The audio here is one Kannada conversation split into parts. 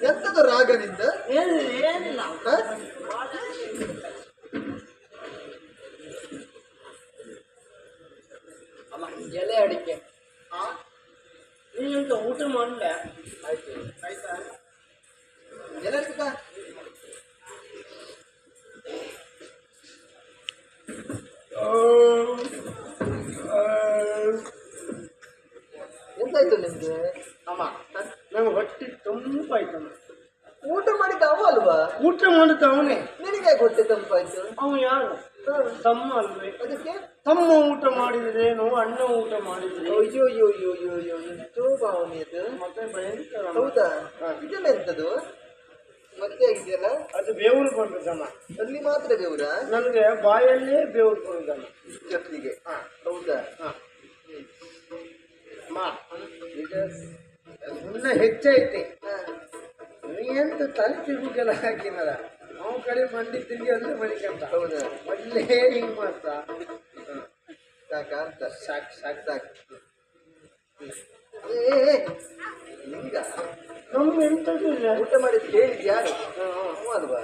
ಎಂತದು ರಾಗನಿಂದ ಏನಿಲ್ಲ ಎಲೆ ಅಡಿಕೆ ನೀನು ಊಟ ಮಾಡಲೆ ಆಯ್ತು ಆಯ್ತಾ ಎಲೆ ಎಂತಾಯ್ತು ನಿಮ್ಗೆ ಅಮ್ಮ ನಂಗೆ ಹೊಟ್ಟೆ ತಂಪಾಯ್ತಮ್ಮ ಊಟ ಮಾಡಿದ್ದ ಅವ ಅಲ್ವಾ ಊಟ ಮಾಡಿದ್ದ ಅವನೇ ನಿನಗೆ ಹೊಟ್ಟೆ ತಂಪಾಯ್ತು ಅವನು ಯಾರು ತಮ್ಮ ಅಲ್ವೇ ಅದಕ್ಕೆ ತಮ್ಮ ಊಟ ಮಾಡಿದ್ರೇನು ಅಣ್ಣ ಊಟ ಮಾಡಿದ್ರೆ ಅಯ್ಯೋ ಅಯ್ಯೋ ಅಯ್ಯೋ ಅಯ್ಯೋ ಅಯ್ಯೋ ಎಂತೋ ಭಾವನೆ ಅದು ಮತ್ತೆ ಭಯಂಕರ ಹೌದಾ ಇದೆಲ್ಲ ಎಂತದು ಮತ್ತೆ ಆಗಿದೆಯಲ್ಲ ಅದು ಬೇವರು ಬಂದದಮ್ಮ ಅಲ್ಲಿ ಮಾತ್ರ ಬೇವ್ರ ನನಗೆ ಬಾಯಲ್ಲೇ ಬೇವರು ಬಂದದಮ್ಮ ಜೊತೆಗೆ ಹೌದಾ ಈಗ ಸುಮ್ಮನೆ ಹೆಚ್ಚೈತೆ ಎಂತ ತಲೆ ತಿರುಗೆಲ್ಲ ಹಾಕಿನಲ್ಲ ನಾವು ಕಡೆ ಮಂಡಿ ತಿರುಗಿ ಅಂದ್ರೆ ಮಣಿಕಂತ ಹೌದಾ ಒಳ್ಳೆ ಹಿಂಗ್ ಮಾಡ್ತಾ ಸಾಕ ಅಂತ ಸಾಕು ಸಾಕು ಸಾಕು ನಿಂಗ ನಮ್ಗೆ ಎಂತದ್ದು ಇಲ್ಲ ಊಟ ಮಾಡಿದ್ದು ಹೇಳಿದ್ ಯಾರು ಅಲ್ವಾ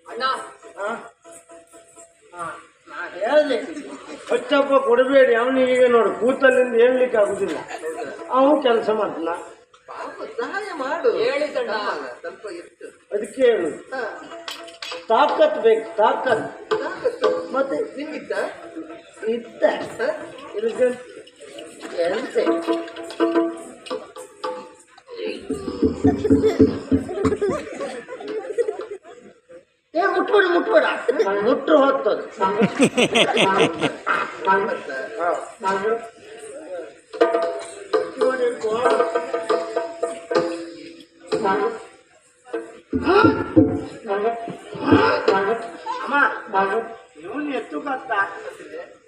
ಅಣ್ಣ ಹೇಳಿದೆ ಹೊಚ್ಚಪ್ಪ ಕೊಡಬೇಡಿ ಅವನಿಗೆ ನೋಡು ಕೂತಲ್ಲಿಂದ ಹೇಳ್ಲಿಕ್ಕೆ ಆಗುದಿಲ್ಲ ಅವನು ಕೆಲಸ ಮಾಡ್ತಾನ ಪಾಪ ಸಹಾಯ ಮಾಡು ಹೇಳಿ ಸ್ವಲ್ಪ ಇತ್ತು ಅದಕ್ಕೆ ಹೇಳು ತಾಕತ್ ಬೇಕು ತಾಕತ್ ಮತ್ತೆ ನಿಮ್ಗಿದ್ದ ಇದ್ದ ಇದಕ್ಕೆ ಎಂತೆ ಮುಟ್ಬೇಡ ಮುಟ್ಬೇಡ ಮುಟ್ಟು ಹೋಗ್ತದೆ ಅಮ್ಮ ಇವನು ಎತ್ತು ಕತ್ತ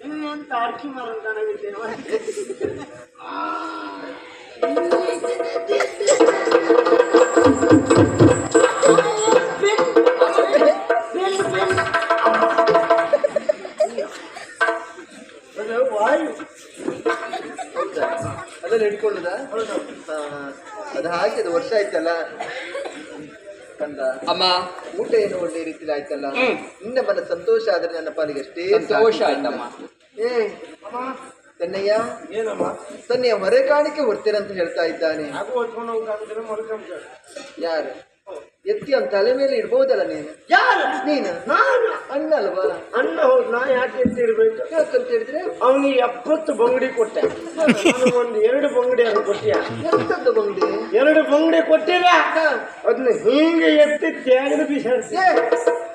ನೀವು ಎಂತ ಅರ್ಕಿ ಮಾರಂತ ನನಗಿದ್ದೇವ ವಾಯು ಅದೆಲ್ಲ ಹಿಡ್ಕೊಳ್ಳುದ ಅದು ಹಾಗೆ ಅದು ವರ್ಷ ಆಯ್ತಲ್ಲ ಕಂದ ಅಮ್ಮ ಊಟ ಏನು ಒಳ್ಳೆ ರೀತಿಲಿ ಆಯ್ತಲ್ಲ ನಿನ್ನ ಮನ ಸಂತೋಷ ಆದ್ರೆ ನನ್ನ ಪಾಲಿಗೆ ಅಷ್ಟೇ ಸಂತೋಷ ಆಯ್ತಮ್ಮ. ತನ್ನಯ್ಯ ಏನಮ್ಮ ತನ್ನಯ್ಯ ಮರೆ ಕಾಣಿಕೆ ಹೊರ್ತೇನಂತ ಹೇಳ್ತಾ ಇದ್ದಾನೆ. ಹಾಗೂ ಹೊತ್ಕೊಂಡು ಹೋಗ್ತಾರೆ ಮಲ್ಕೊಂಡ ಯಾರು ಎತ್ತಿ ಅವ್ನ ತಲೆ ಮೇಲೆ ಇಡ್ಬೋದಲ್ಲ ನೀನು? ಯಾರು ನೀನು ನಾನು ಅಣ್ಣ ಅಲ್ವಾ? ಅಣ್ಣ ಹೌದು ನಾ ಯಾಕೆ ಎತ್ತಿರ್ಬೇಕು ಯಾಕಂತ ಹೇಳಿದ್ರೆ ಅವನಿಗೆ 70 ಬಂಗಡಿ ಕೊಟ್ಟೆ ಒಂದು 2 ಬಂಗಡಿ ಅದು ಕೊಟ್ಟಿಯ ಎಂತದ್ದು ಬಂಗಡಿ? 2 ಬಂಗಡಿ ಕೊಟ್ಟಿಲ್ಲ ಅದನ್ನ ಹೀಗೆ ಎತ್ತಿ ತ್ಯಾಗದ ಬಿಸಾಡ್ಸಿ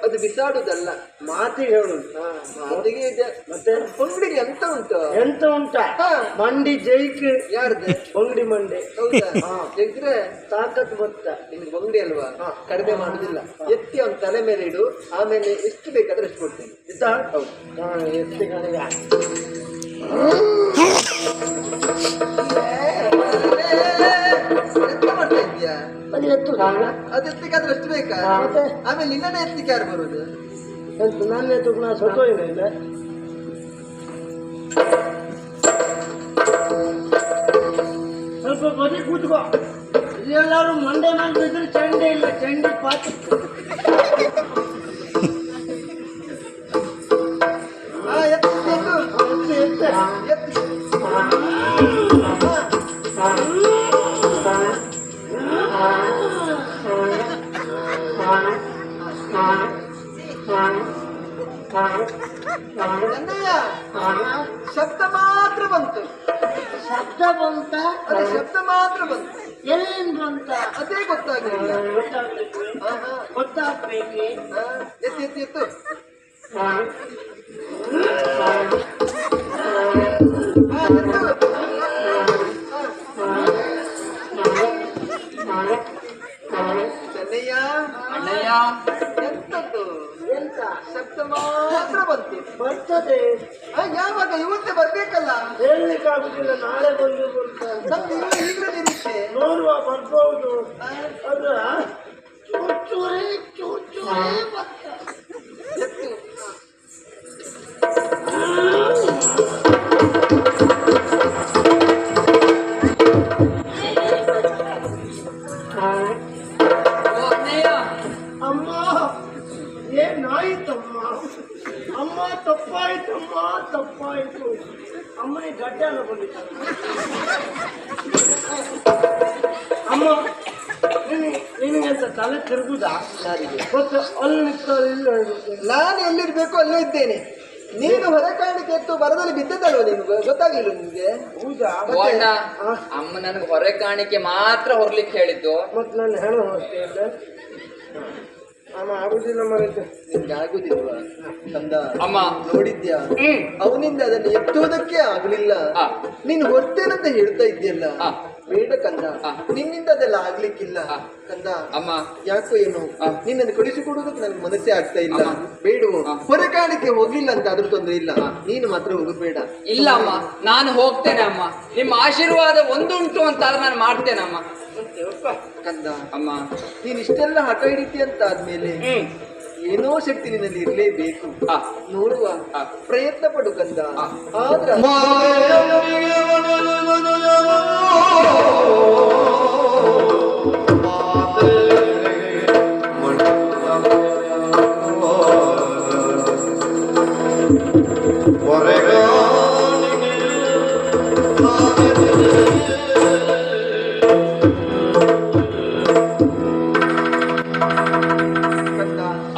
ಅದು ಬಿಸಾಡುದಲ್ಲ, ಮಾತಿಗೆ ಹೇಳುದು ಮಾತಿಗೆ ಇದೆ. ಮತ್ತೆ ಬಂಗಡಿಗೆ ಎಂತ ಉಂಟು? ಎಂತ ಉಂಟಾ ಮಂಡಿ ಜೈಕ್ ಯಾರ್ದು? ಬಂಗಡಿ ಮಂಡಿ ಹೌದಾ? ತೆಗ್ದ್ರೆ ತಾಕತ್ ಬತ್ತ ನಿಮ್ಗೆ ಬಂಗಡಿ ಅಲ್ವಾ, ಕಡಿಮೆ ಮಾಡುದಿಲ್ಲ. ಎತ್ತಿ ಅವ್ನ ತಲೆ ಮೇಲೆ ಇಡು, ಆಮೇಲೆ ಎಷ್ಟು ಬೇಕಾದ್ರೆ ಅಷ್ಟು ಕೊಡ್ತೇನೆ. ಇತ್ತಾ ಎತ್ತಿ ಕಡೆಗ ಎಂತ ಮಾಡ್ತಾ ಇದ್ಯಾ? ಅದು ಎತ್ತು ಅದು ಎತ್ತಿಗಾದ್ರೆ ಅಷ್ಟು ಬೇಕಾ? ಆಮೇಲೆ ನಿನ್ನನ್ನೇ ಎತ್ತಿಗೆ ಯಾರು ಬರುದು? ಎಂತ ನನ್ನ ಎತ್ತು ನಾ ಸೊತ್ತು ಇಲ್ಲ ಸ್ವಲ್ಪ ಬದಿ ಕೂತ್ಕೋ. ಎಲ್ಲರೂ ಮಂಡೆ ಮೇಲೆ ಬಿದ್ದರೆ ಚಂಡೆ ಇಲ್ಲ, ಚಂಡಿ ಪಾತಿ ಶಬ್ದ ಮಾತ್ರ ಬಂತು. ಶಬ್ದ ಬಂತ, ಅದೇ ಶಬ್ದ ಮಾತ್ರ ಬಂತು. ಎಲ್ಲಿಂದ ಬಂತ ಅದೇ ಗೊತ್ತಾಗಲಿಲ್ಲ. ಗೊತ್ತಾಗ್ಬೇಕು. ಎತ್ತು ಎತ್ತು ಎತ್ತು. ಚೆನ್ನಯ್ಯ ಅಣ್ಣಯ್ಯ ಎಂತದ್ದು? ಎಂತ ಶಬ್ದ ಮಾತ್ರ ಬಂತು. ಬರ್ತದೆ ಯಾವಾಗ? ಇವತ್ತೇ ಬರ್ಬೇಕಲ್ಲ. ಹೇಳಲಿಕ್ಕಾಗುದಿಲ್ಲ, ನಾಳೆ ಬಂದು ನಮ್ದು ಈಗಲೇ ನಿರೀಕ್ಷೆ. ನೋಡುವ ಬರ್ಬಹುದು. ಅದ ಚೂಚೂರೇ ಚೂಚೂರೇ ಬತ್ತ. ಎತ್ತು. ಓ ಅಣ್ಣಯ್ಯ, ಅಮ್ಮ ಏನಾಯ್ತಮ್ಮ? ಅಮ್ಮ ತಪ್ಪಾಯ್ತಮ್ಮ, ತಪ್ಪಾಯ್ತು. ಅಮ್ಮನಿಗೆ ಗಡ್ಡೆ ಎಲ್ಲ ಬಂದಿತ್ತು. ಅಮ್ಮ ನಿನಗೆಂತ ತಲೆ ತಿರುಗುದಾ? ಯಾರಿಗೆ ಗೊತ್ತು? ಅಲ್ಲಿ ನಿಂತವ್ರು ಇಲ್ಲ. ನಾನು ಎಲ್ಲಿರ್ಬೇಕು ಅಲ್ಲೇ ಇದ್ದೇನೆ. ನೀನು ಹೊರ ಕಾಣಿಕೆ ಎತ್ತು ಬರದಲ್ಲಿ ಬಿದ್ದದಲ್ವ? ನಿನ್ಗೆ ಗೊತ್ತಾಗಿಲ್ಲ ನಿನ್ಗೆ? ಹೌದಾ? ಓ ಅಣ್ಣ, ಅಮ್ಮ ನನಗೆ ಹೊರೆ ಕಾಣಿಕೆ ಮಾತ್ರ ಹೊರ್ಲಿಕ್ಕೆ ಹೇಳಿದ್ದು. ಮತ್ತೆ ನಾನು ಹೆಣ ಹೊರತೇನೆ. ಅಮ್ಮ ಆಗುದಿಲ್ಲ ಮರೈತೆ. ನಿನ್ಗೆ ಆಗುದಿಲ್ವಾ ಕಂದ? ಅಮ್ಮ ನೋಡಿದ್ಯಾ, ಅವನಿಂದ ಅದನ್ನು ಎತ್ತುವುದಕ್ಕೆ ಆಗ್ಲಿಲ್ಲ. ನೀನು ಹೊರ್ತೇನಂತ ಹೇಳ್ತಾ ಇದ್ಯಲ್ಲ, ಬೇಡ ಕಂದ, ನಿನ್ನಿಂದ ಅದೆಲ್ಲ ಆಗ್ಲಿಕ್ಕಿಲ್ಲ ಕಂದ. ಅಮ್ಮ ಯಾಕೋ ಏನು ನಿನ್ನನ್ನು ಕಳಿಸಿಕೊಡುವುದಕ್ಕೆ ನನ್ಗೆ ಮನಸ್ಸೇ ಆಗ್ತಾ ಇಲ್ಲ. ಬೇಡುವ ಹೊರ ಕಾಣಿಕೆ ಹೋಗ್ಲಿಲ್ಲ ಅಂತ ಅದ್ರ ತೊಂದ್ರೆ ಇಲ್ಲ, ನೀನು ಮಾತ್ರ ಹೋಗುದು ಬೇಡ. ಇಲ್ಲ ಅಮ್ಮ, ನಾನು ಹೋಗ್ತೇನೆ ಅಮ್ಮ. ನಿಮ್ಮ ಆಶೀರ್ವಾದ ಒಂದುಂಟು ಅಂತ ನಾನು ಮಾಡ್ತೇನೆ ಅಮ್ಮ. ಕಂದ ಅಮ್ಮ, ನೀನ್ ಇಷ್ಟೆಲ್ಲ ಹಠ ಹಿಡಿತಿ ಅಂತ ಆದ್ಮೇಲೆ ಏನೋ ಶಕ್ತಿ ನಿನ್ನಲ್ಲಿ ಇರ್ಲೇಬೇಕು. ನೋಡುವ ಪ್ರಯತ್ನ ಪಡು ಕಂದ. ಆದ್ರ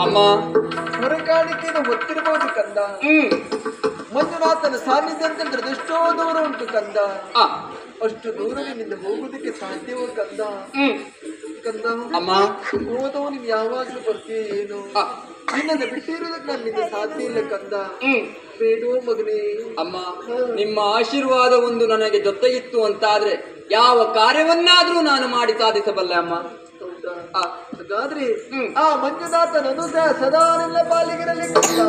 ಅಮ್ಮ ಹೊರಕಾಣಿಕೆಯನ್ನು ಹೊತ್ತಿರಬಹುದು ಕಂದ. ಮಂಜುನಾಥನ ಸಾನ್ನಿಧ್ಯ ಅಂತಂದ್ರೆ ಎಷ್ಟೋ ದೂರ ಉಂಟು ಕಂದ. ಅಷ್ಟು ದೂರ ನಿನ್ನಿಂದ ಹೋಗುದಕ್ಕೆ ಸಾಧ್ಯವೋ ಕಂದ? ಕಂದ ಅಮ್ಮ, ಹೋದವು ನೀವು ಯಾವಾಗ್ಲೂ ಬರ್ತೀಯ ಏನು? ನಿನ್ನನ್ನು ಬಿಟ್ಟಿರುವುದಕ್ಕೆ ನನ್ನಿಂದ ಸಾಧ್ಯ ಇಲ್ಲ ಕಂದ. ಬೇಡೋ ಮಗನೇ. ಅಮ್ಮ, ನಿಮ್ಮ ಆಶೀರ್ವಾದ ಒಂದು ನನಗೆ ಜೊತೆಗಿತ್ತು ಅಂತಾದ್ರೆ ಯಾವ ಕಾರ್ಯವನ್ನಾದ್ರೂ ನಾನು ಮಾಡಿ ಸಾಧಿಸಬಲ್ಲೆ ಅಮ್ಮ. ಹಾಗಾದ್ರೆ ಹ್ಮ್. ಆ ಮಂಜುನಾಥನ ಅನುಗ್ರಹ ಸದಾ ನಿನ್ನ ಪಾಲಿಗಿರಲಿ ಕಂದ.